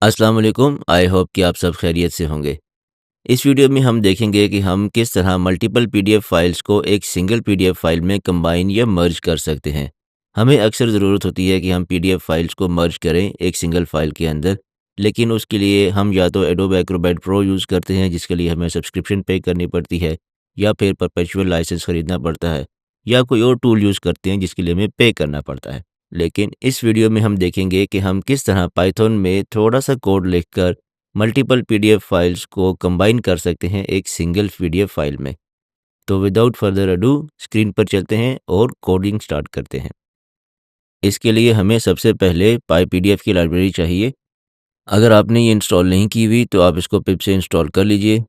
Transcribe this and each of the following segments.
अस्सलाम वालेकुम। आई होप कि आप सब खैरियत से होंगे। इस वीडियो में हम देखेंगे कि हम किस तरह मल्टीपल पीडीएफ फाइल्स को एक सिंगल पीडीएफ फाइल में कंबाइन या मर्ज कर सकते हैं। हमें अक्सर ज़रूरत होती है कि हम पीडीएफ फाइल्स को मर्ज करें एक सिंगल फाइल के अंदर, लेकिन उसके लिए हम या तो एडोब एक्रोबैट प्रो यूज़ करते हैं जिसके लिए हमें सब्सक्रिप्शन पे करनी पड़ती है, या फिर परपेचुअल लाइसेंस ख़रीदना पड़ता है, या कोई और टूल यूज़ करते हैं जिसके लिए हमें पे करना पड़ता है। लेकिन इस वीडियो में हम देखेंगे कि हम किस तरह पाइथन में थोड़ा-सा कोड लिखकर मल्टीपल पीडीएफ फाइल्स को कंबाइन कर सकते हैं एक सिंगल पीडीएफ फाइल में। तो विदाउट फर्दर अडू स्क्रीन पर चलते हैं और कोडिंग स्टार्ट करते हैं। इसके लिए हमें सबसे पहले पाईपीडीएफ की लाइब्रेरी चाहिए। अगर आपने ये इंस्टॉल नहीं की हुई तो आप इसको पिप से इंस्टॉल कर लीजिए।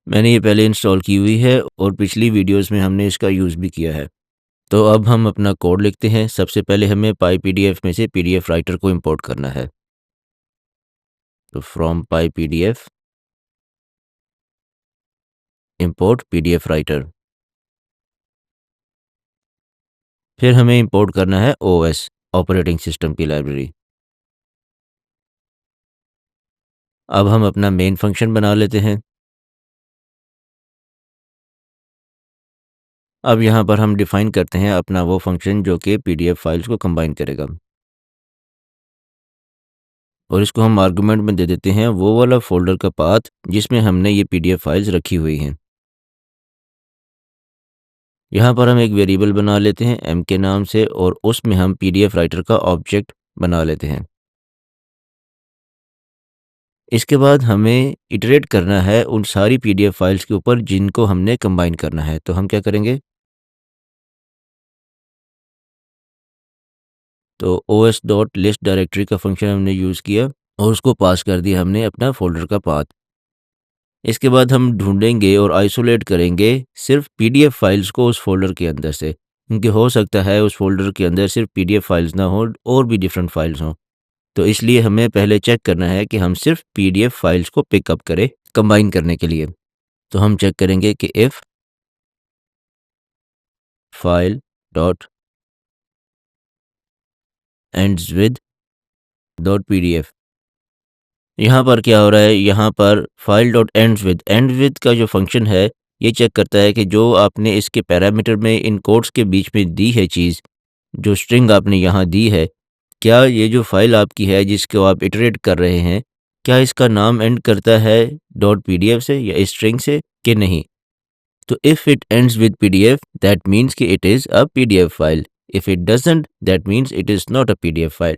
मैंने ये पहले इंस्टॉल की हुई है और पिछली वीडियोज़ में हमने इसका यूज़ भी किया है। तो अब हम अपना कोड लिखते हैं। सबसे पहले हमें पाईपीडीएफ में से पीडीएफ राइटर को इंपोर्ट करना है। तो फ्रॉम पाईपीडीएफ इंपोर्ट पीडीएफ राइटर। फिर हमें इंपोर्ट करना है ओएस ऑपरेटिंग सिस्टम की लाइब्रेरी। अब हम अपना मेन फंक्शन बना लेते हैं। अब यहाँ पर हम डिफ़ाइन करते हैं अपना वो फंक्शन जो कि पीडीएफ फाइल्स को कंबाइन करेगा, और इसको हम आर्गुमेंट में दे देते हैं वो वाला फ़ोल्डर का पाथ जिसमें हमने ये पीडीएफ फाइल्स रखी हुई हैं। यहाँ पर हम एक वेरिएबल बना लेते हैं m के नाम से, और उसमें हम पीडीएफ राइटर का ऑब्जेक्ट बना लेते हैं। इसके बाद हमें इटरेट करना है उन सारी पीडीएफ फाइल्स के ऊपर जिनको हमने कंबाइन करना है। तो हम क्या करेंगे, तो os डॉट लिस्ट डायरेक्टरी का फंक्शन हमने यूज़ किया और उसको पास कर दिया हमने अपना फ़ोल्डर का पाथ। इसके बाद हम ढूँढेंगे और आइसोलेट करेंगे सिर्फ़ पीडीएफ फाइल्स को उस फ़ोल्डर के अंदर से, क्योंकि हो सकता है उस फ़ोल्डर के अंदर सिर्फ़ पीडीएफ फाइल्स ना हो और भी डिफरेंट फाइल्स हों। तो इसलिए हमें पहले चेक करना है कि हम सिर्फ़ पीडीएफ फाइल्स को पिकअप करें कंबाइन करने के लिए। तो हम चेक करेंगे कि if file dot ends with dot PDF. यहाँ पर क्या हो रहा है, यहाँ पर फाइल डॉट एंड विद का जो फंक्शन है, ये चेक करता है कि जो आपने इसके पैरामीटर में इन कोट्स के बीच में दी है चीज़, जो स्ट्रिंग आपने यहाँ दी है, क्या ये जो फाइल आपकी है जिसको आप इटरेट कर रहे हैं, क्या इसका नाम एंड करता है डॉट पीडीएफ से या स्ट्रिंग से कि नहीं। तो if it ends with PDF that means कि it is a PDF file, if it doesn't that means it is not a PDF file.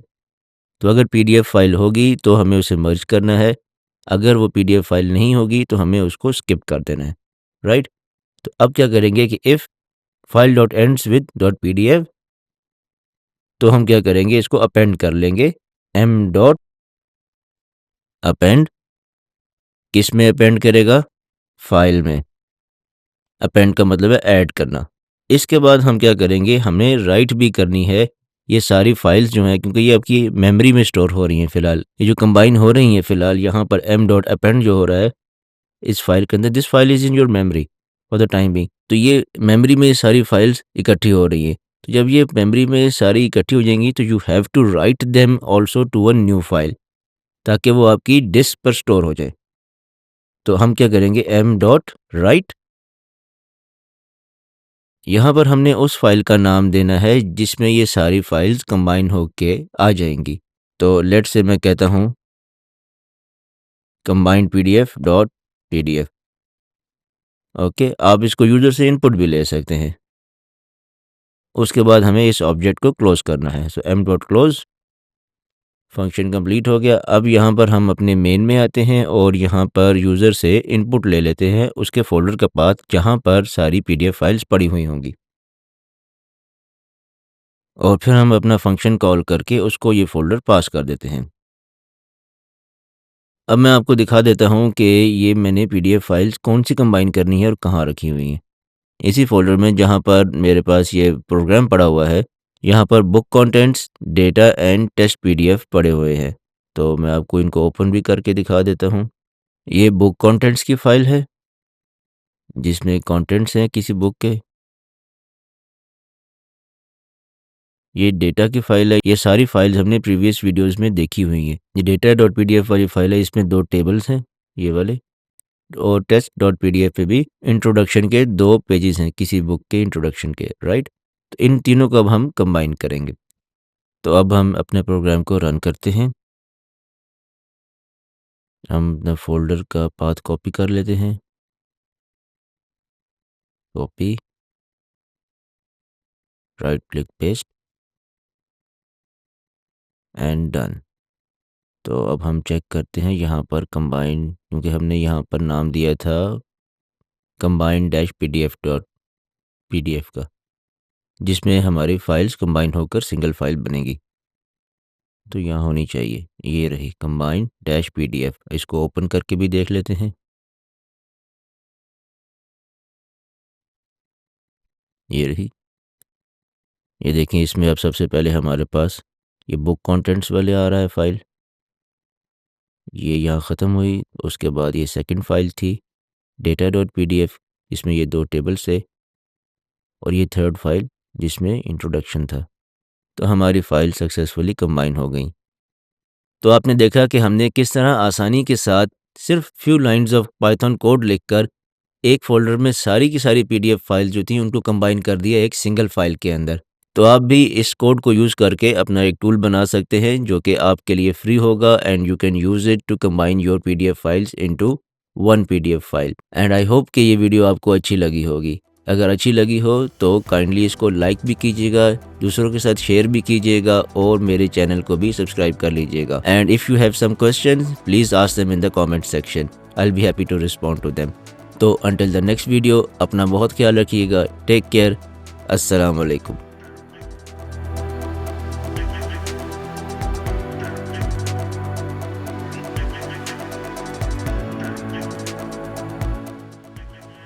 तो अगर पीडीएफ फाइल होगी तो हमें उसे मर्ज करना है, अगर वो पीडीएफ फाइल नहीं होगी तो हमें उसको स्किप कर देना है, राइट। तो अब क्या करेंगे कि if file dot ends with dot PDF, तो हम क्या करेंगे, इसको अपेंड कर लेंगे एम डॉट अपेंड। किस में अपेंड करेगा, फाइल में। अपेंड का मतलब है ऐड करना। इसके बाद हम क्या करेंगे, हमें राइट भी करनी है ये सारी फाइल्स जो हैं, क्योंकि ये आपकी मेमोरी में स्टोर हो रही हैं फ़िलहाल, ये जो कंबाइन हो रही हैं फ़िलहाल यहाँ पर एम डॉट अपेंड जो हो रहा है इस फाइल के अंदर, this file is in your memory for the time being. तो ये मेमोरी में ये सारी फाइल्स इकट्ठी हो रही हैं। तो जब ये मेमोरी में सारी इकट्ठी हो जाएँगी तो you have to write them also to a new file, ताकि वो आपकी डिस्क पर स्टोर हो जाए। तो हम क्या करेंगे, एम डॉट राइट, यहाँ पर हमने उस फाइल का नाम देना है जिसमें ये सारी फाइल्स कंबाइन होके आ जाएँगी। तो लेट्स से मैं कहता हूँ combined PDF dot PDF. Okay, आप इसको यूज़र से इनपुट भी ले सकते हैं। उसके बाद हमें इस ऑब्जेक्ट को क्लोज़ करना है। So M dot close, function complete हो गया। अब यहाँ पर हम अपने मेन में आते हैं और यहाँ पर यूज़र से इनपुट ले लेते हैं उसके फ़ोल्डर का पाथ जहाँ पर सारी पीडीएफ फाइल्स पड़ी हुई होंगी, और फिर हम अपना फंक्शन कॉल करके उसको ये फ़ोल्डर पास कर देते हैं। अब मैं आपको दिखा देता हूँ कि ये मैंने पीडीएफ फाइल्स कौन-सी कंबाइन करनी है और कहाँ रखी हुई हैं। इसी फ़ोल्डर में जहाँ पर मेरे पास ये प्रोग्राम पड़ा हुआ है, यहाँ पर book contents, data and test PDF पड़े हुए हैं। तो मैं आपको इनको ओपन भी करके दिखा देता हूँ। ये बुक कंटेंट्स की फ़ाइल है, जिसमें कंटेंट्स हैं किसी बुक के। ये डेटा की फ़ाइल है। ये सारी फाइल्स हमने प्रीवियस वीडियोस में देखी हुई हैं। ये data.pdf वाली फ़ाइल है, इसमें 2 टेबल्स हैं, ये वाले, और test.pdf पे भी इंट्रोडक्शन के 2 पेजेस हैं, किसी बुक के इंट्रोडक्शन के, राइट? तो इन तीनों को अब हम कंबाइन करेंगे। तो अब हम अपने प्रोग्राम को रन करते हैं। हम अपना फ़ोल्डर का पाथ कॉपी कर लेते हैं, copy, right click paste and done. तो अब हम चेक करते हैं यहाँ पर कंबाइन, क्योंकि हमने यहाँ पर नाम दिया था combine-pdf का, जिसमें हमारी फाइल्स कंबाइन होकर सिंगल फाइल बनेगी। तो यहाँ होनी चाहिए, ये रही combine-pdf। इसको ओपन करके भी देख लेते हैं। ये रही, ये देखें, इसमें अब सबसे पहले हमारे पास ये बुक कंटेंट्स वाले आ रहा है फाइल, ये यहाँ ख़त्म हुई। उसके बाद ये सेकंड फाइल थी data.pdf, इसमें ये 2 टेबल्स थे, और ये थर्ड फाइल जिसमें इंट्रोडक्शन था। तो हमारी फ़ाइल सक्सेसफुली कंबाइन हो गई। तो आपने देखा कि हमने किस तरह आसानी के साथ सिर्फ few lines of Python code लिखकर एक फ़ोल्डर में सारी की सारी पीडीएफ फाइल जो थी उनको कंबाइन कर दिया एक सिंगल फाइल के अंदर। तो आप भी इस कोड को यूज़ करके अपना एक टूल बना सकते हैं जो कि आपके लिए फ्री होगा, and you can use it to combine your PDF files into one PDF file. And I hope कि ये वीडियो आपको अच्छी लगी होगी। अगर अच्छी लगी हो तो काइंडली इसको लाइक भी कीजिएगा, दूसरों के साथ शेयर भी कीजिएगा, और मेरे चैनल को भी सब्सक्राइब कर लीजिएगा। And if you have some questions please ask them in the comment section, I will be happy to respond to them. तो अंटिल द नेक्स्ट वीडियो, अपना बहुत ख्याल रखिएगा। Take care. अस्सलाम वालेकुम।